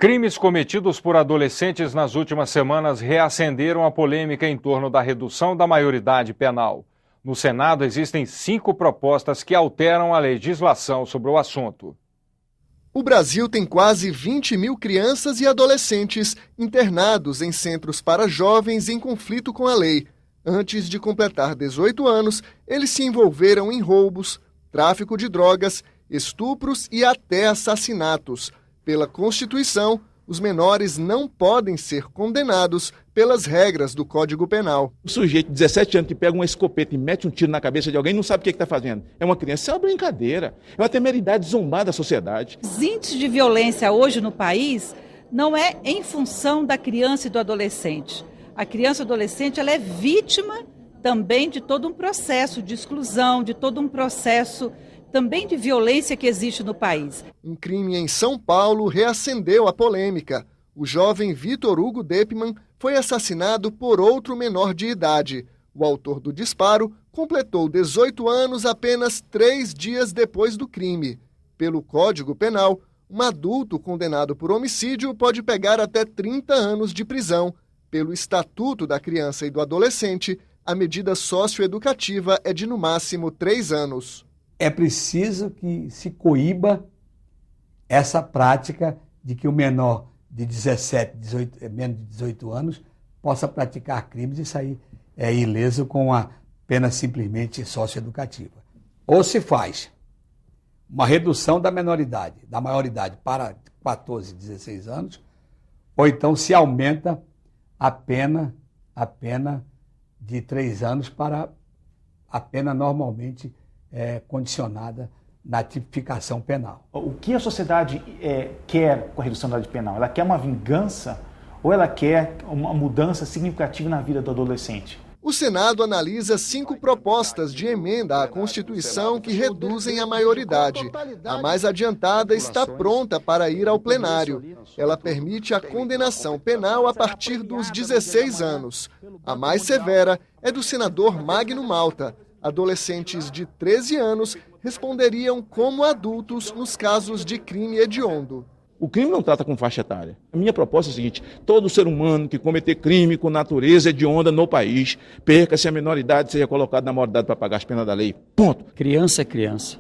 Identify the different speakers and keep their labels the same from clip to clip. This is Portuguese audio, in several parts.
Speaker 1: Crimes cometidos por adolescentes nas últimas semanas reacenderam a polêmica em torno da redução da maioridade penal. No Senado, existem 5 propostas que alteram a legislação sobre o assunto.
Speaker 2: O Brasil tem quase 20 mil crianças e adolescentes internados em centros para jovens em conflito com a lei. Antes de completar 18 anos, eles se envolveram em roubos, tráfico de drogas, estupros e até assassinatos. Pela Constituição, os menores não podem ser condenados pelas regras do Código Penal.
Speaker 3: O sujeito de 17 anos que pega uma escopeta e mete um tiro na cabeça de alguém não sabe o que está fazendo. É uma criança, isso é uma brincadeira. É uma temeridade zombar da sociedade.
Speaker 4: Os índices de violência hoje no país não é em função da criança e do adolescente. A criança e o adolescente ela é vítima também de todo um processo de exclusão, de todo um processo também de violência que existe no país.
Speaker 2: Um crime em São Paulo reacendeu a polêmica. O jovem Vitor Hugo Deppmann foi assassinado por outro menor de idade. O autor do disparo completou 18 anos apenas 3 dias depois do crime. Pelo Código Penal, um adulto condenado por homicídio pode pegar até 30 anos de prisão. Pelo Estatuto da Criança e do Adolescente, a medida socioeducativa é de no máximo 3 anos.
Speaker 5: É preciso que se coíba essa prática de que o menor de 17, 18, menos de 18 anos possa praticar crimes e sair ileso com a pena simplesmente socioeducativa. Ou se faz uma redução da maioridade para 14, 16 anos, ou então se aumenta a pena de 3 anos para a pena normalmente condicionada na tipificação penal.
Speaker 6: O que a sociedade quer com a redução da idade penal? Ela quer uma vingança ou ela quer uma mudança significativa na vida do adolescente?
Speaker 2: O Senado analisa 5 propostas de emenda à Constituição que reduzem a maioridade. A mais adiantada está pronta para ir ao plenário. Ela permite a condenação penal a partir dos 16 anos. A mais severa é do senador Magno Malta. Adolescentes de 13 anos responderiam como adultos nos casos de crime hediondo.
Speaker 3: O crime não trata com faixa etária. A minha proposta é a seguinte: todo ser humano que cometer crime com natureza hedionda no país, perca-se a menoridade, seja colocado na maioridade para pagar as penas da lei. Ponto.
Speaker 7: Criança é criança,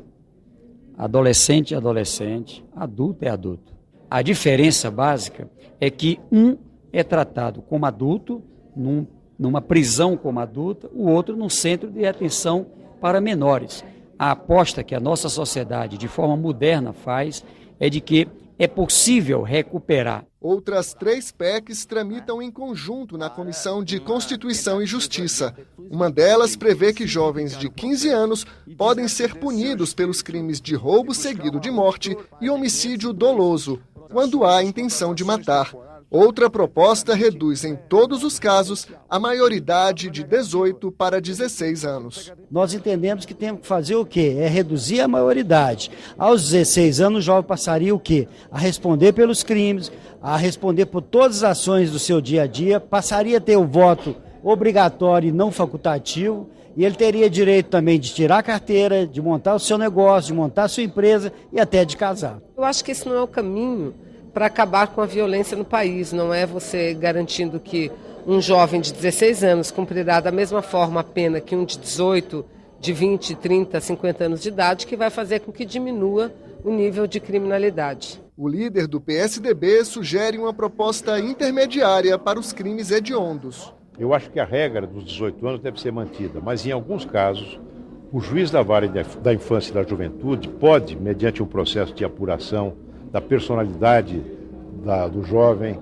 Speaker 7: adolescente é adolescente, adulto é adulto. A diferença básica é que um é tratado como adulto, numa prisão como adulta, o outro num centro de atenção para menores. A aposta que a nossa sociedade, de forma moderna, faz é de que é possível recuperar.
Speaker 2: Outras 3 PECs tramitam em conjunto na Comissão de Constituição e Justiça. Uma delas prevê que jovens de 15 anos podem ser punidos pelos crimes de roubo seguido de morte e homicídio doloso, quando há intenção de matar. Outra proposta reduz em todos os casos a maioridade de 18 para 16 anos.
Speaker 8: Nós entendemos que temos que fazer o quê? É reduzir a maioridade. Aos 16 anos o jovem passaria o quê? A responder pelos crimes, a responder por todas as ações do seu dia a dia, passaria a ter o voto obrigatório e não facultativo, e ele teria direito também de tirar a carteira, de montar o seu negócio, de montar a sua empresa e até de casar.
Speaker 9: Eu acho que esse não é o caminho para acabar com a violência no país. Não é você garantindo que um jovem de 16 anos cumprirá da mesma forma a pena que um de 18, de 20, 30, 50 anos de idade, que vai fazer com que diminua o nível de criminalidade.
Speaker 2: O líder do PSDB sugere uma proposta intermediária para os crimes hediondos.
Speaker 10: Eu acho que a regra dos 18 anos deve ser mantida, mas em alguns casos, o juiz da vara da infância e da juventude pode, mediante um processo de apuração da personalidade do jovem,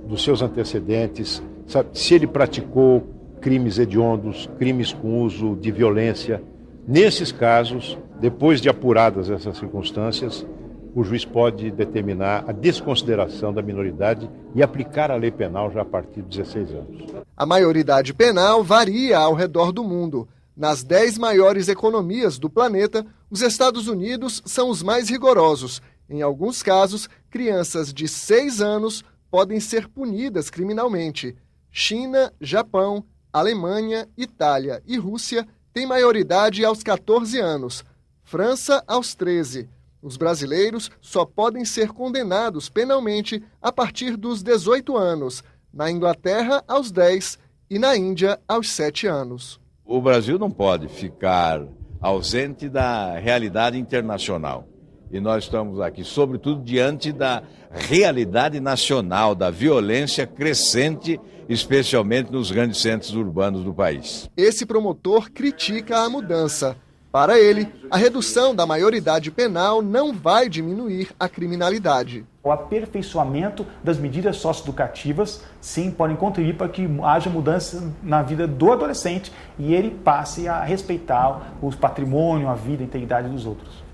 Speaker 10: dos seus antecedentes, sabe, se ele praticou crimes hediondos, crimes com uso de violência. Nesses casos, depois de apuradas essas circunstâncias, o juiz pode determinar a desconsideração da minoridade e aplicar a lei penal já a partir de 16 anos.
Speaker 2: A maioridade penal varia ao redor do mundo. Nas 10 maiores economias do planeta, os Estados Unidos são os mais rigorosos. Em alguns casos, crianças de 6 anos podem ser punidas criminalmente. China, Japão, Alemanha, Itália e Rússia têm maioridade aos 14 anos. França, aos 13. Os brasileiros só podem ser condenados penalmente a partir dos 18 anos, na Inglaterra aos 10 e na Índia aos 7 anos.
Speaker 11: O Brasil não pode ficar ausente da realidade internacional. E nós estamos aqui, sobretudo, diante da realidade nacional, da violência crescente, especialmente nos grandes centros urbanos do país.
Speaker 2: Esse promotor critica a mudança. Para ele, a redução da maioridade penal não vai diminuir a criminalidade.
Speaker 6: O aperfeiçoamento das medidas socioeducativas, sim, podem contribuir para que haja mudança na vida do adolescente e ele passe a respeitar o patrimônio, a vida, a integridade dos outros.